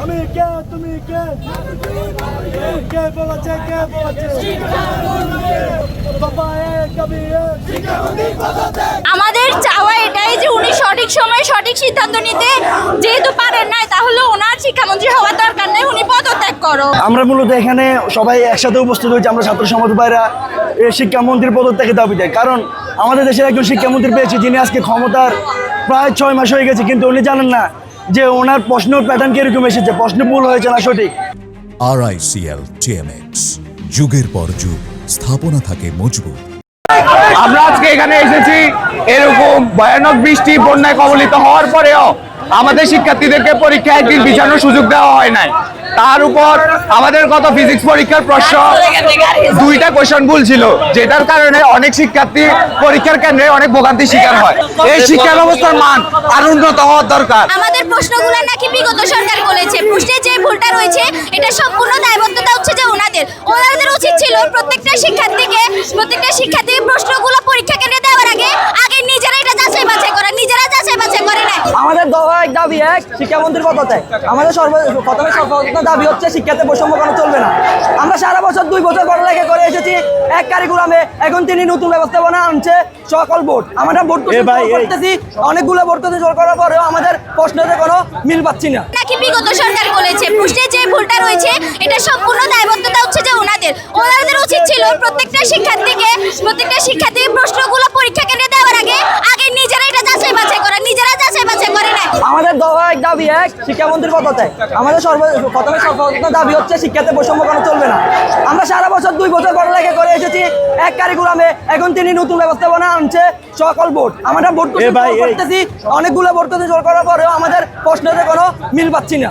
আমি কে তুমি কে কে বলেছে বাবা কবি আমাদের চাওয়া এটাই যে উনি সঠিক সময়ে সঠিক সিদ্ধান্ত নিতে যেহেতু পারেন নাই, তাহলে ওনার শিক্ষামন্ত্রী হওয়ার দরকার নেই, উনি পদত্যাগ করো। আমরা মূলত এখানে সবাই একসাথে উপস্থিত হয়েছি, আমরা ছাত্র সমাজ ভাইরা শিক্ষামন্ত্রীর পদত্যাগের দাবিতে। কারণ আমাদের দেশের একজন শিক্ষামন্ত্রী পেয়েছি যিনি আজকে ক্ষমতার প্রায় 6 মাস হয়ে গেছে, কিন্তু উনি জানেন না যে ওনার প্রশ্ন প্যাটার্ন কিরকম এসেছে, প্রশ্ন ভুল হয়েছে না সঠিক। RICL TMX, যুগের পর যুগ স্থাপনা থাকে মজবুত। আমরা আজকে এখানে এসেছি এরকম ভয়ানক বৃষ্টি বন্যায় কবলিত হওয়ার পরেও আমাদের শিক্ষার্থীদেরকে পরীক্ষা একদিন বিছানোর সুযোগ দেওয়া হয় নাই। তার উপর আমাদের গত ফিজিক্স পরীক্ষার প্রশ্ন 2টা কোয়েশ্চন ভুল ছিল, যেটার কারণে অনেক শিক্ষার্থী পরীক্ষার কেন্দ্রে অনেক ভোগান্তির শিকার হয়। এই শিক্ষা ব্যবস্থার মান আরো উন্নত হওয়ার দরকার। আমাদের প্রশ্নগুলো নাকি বিগত সরকার করেছে, প্রশ্নে যে ভুলটা রয়েছে এটা সম্পূর্ণ দায়বদ্ধতা হচ্ছে যে ওনাদের উচিত ছিল প্রত্যেকটা শিক্ষার্থী প্রশ্নগুলো পরীক্ষা কেন্দ্রে দেওয়ার আগে নিজেরা এটা যাচাই বাছাই করে না। আমাদের দাবি এক, শিক্ষামন্ত্রীর পদত্যাগ। আমাদের প্রথমে সর্বপ্রথম দাবি হচ্ছে শিক্ষাতে বৈষম্য করা চলবে না। আমরা সারা বছর 2 বছর পড়ালেখা করে এসেছি এক কারিকুলামে, এখন তিনি নতুন ব্যবস্থাপনা আনছে সকল বোর্ড। আমরা বোর্ড করতেছি, অনেকগুলো বোর্ড করার পরেও আমাদের প্রশ্নতে কোনো মিল পাচ্ছি না। নাকি বিগত সরকার করেছে, প্রশ্নে যে ভুলটা রয়েছে এটা সম্পূর্ণ দায়বদ্ধতা হচ্ছে যে ওনাদের উচিত ছিল প্রত্যেকটা শিক্ষার্থী প্রশ্নগুলো পরীক্ষা কেন্দ্রে দেওয়ার আগে নিজেরা এটা যাচাই বাছাই করে না। আমাদের দাবি এক, শিক্ষামন্ত্রীর পদত্যাগ। আমাদের প্রথমে সর্বপ্রথম দাবি হচ্ছে শিক্ষাতে বৈষম্য করা চলবে না। আমরা সারা বছর 2 বছর পড়ালেখা করে এসেছি এক কারিকুলামে, এখন তিনি নতুন ব্যবস্থাপনা আনছে সকল বোর্ড। আমরা বোর্ড করতেছি, অনেকগুলো বোর্ড করার পরেও আমাদের প্রশ্নতে কোনো মিল পাচ্ছি না।